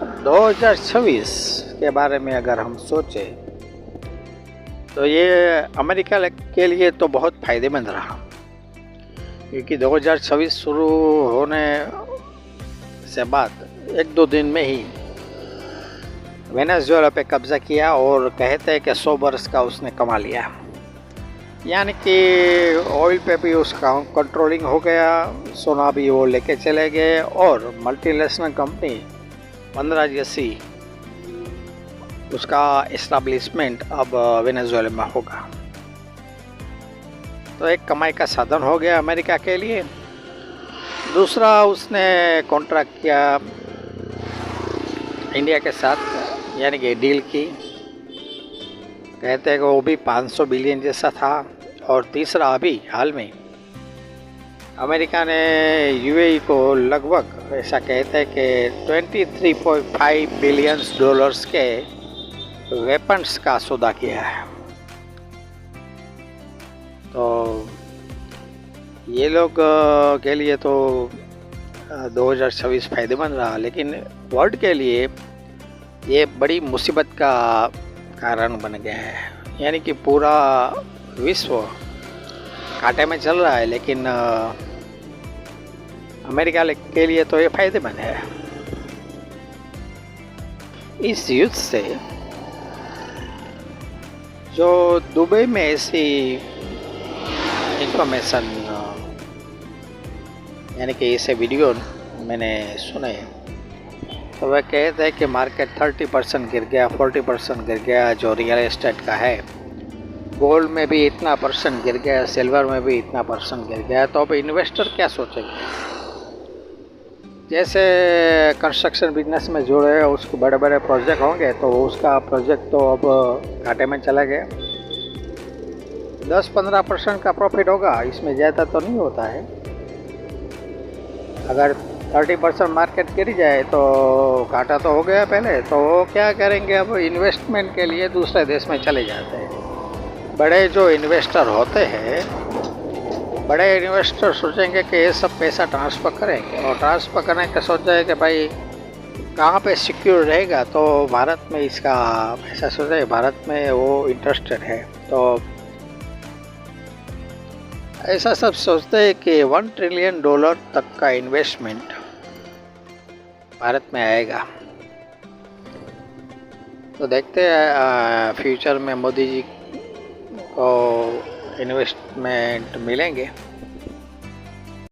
2026 के बारे में अगर हम सोचें तो ये अमेरिका के लिए तो बहुत फ़ायदेमंद रहा, क्योंकि 2026 शुरू होने से बाद एक दो दिन में ही वेनेजुएला पे कब्ज़ा किया और कहते हैं कि 100 बरस का उसने कमा लिया। यानी कि ऑयल पे भी उसका कंट्रोलिंग हो गया, सोना भी वो लेके चले गए और मल्टीनेशनल कंपनी 15 जैसी उसका इस्टेब्लिशमेंट अब वेनेजुएला में होगा। तो एक कमाई का साधन हो गया अमेरिका के लिए। दूसरा, उसने कॉन्ट्रैक्ट किया इंडिया के साथ, यानी कि डील की, कहते हैं कि वो भी 500 बिलियन जैसा था। और तीसरा, अभी हाल में अमेरिका ने यूएई को लगभग ऐसा कहते हैं कि 23.5 बिलियन डॉलर्स के वेपन्स का सौदा किया है। तो ये लोग के लिए तो 2026 फायदेमंद रहा, लेकिन वर्ल्ड के लिए ये बड़ी मुसीबत का कारण बन गया है। यानी कि पूरा विश्व घाटे में चल रहा है, लेकिन अमेरिका के लिए तो ये फायदेमंद है। इस युद्ध से जो दुबई में ऐसी इंफॉर्मेशन यानी कि ऐसे वीडियो मैंने सुने, तो वह कहते हैं कि मार्केट 30% गिर गया, 40% गिर गया जो रियल एस्टेट का है। गोल्ड में भी इतना % गिर गया, सिल्वर में भी इतना % गिर गया। तो अब इन्वेस्टर क्या सोचेंगे? जैसे कंस्ट्रक्शन बिजनेस में जुड़े उसके बड़े बड़े प्रोजेक्ट होंगे तो उसका प्रोजेक्ट तो अब घाटे में चला गया। 10-15% का प्रॉफिट होगा, इसमें ज़्यादा तो नहीं होता है। अगर 30% मार्केट गिर जाए तो घाटा तो हो गया पहले। तो वो क्या करेंगे, अब इन्वेस्टमेंट के लिए दूसरे देश में चले जाते हैं। बड़े जो इन्वेस्टर होते हैं, बड़े इन्वेस्टर सोचेंगे कि ये सब पैसा ट्रांसफ़र करेंगे, और ट्रांसफ़र करने का सोचा कि भाई कहाँ पे सिक्योर रहेगा। तो भारत में इसका ऐसा सोचा है, भारत में वो इंटरेस्टेड है। तो ऐसा सब सोचते हैं कि $1 ट्रिलियन तक का इन्वेस्टमेंट भारत में आएगा। तो देखते हैं फ्यूचर में मोदी जी को इन्वेस्टमेंट मिलेंगे।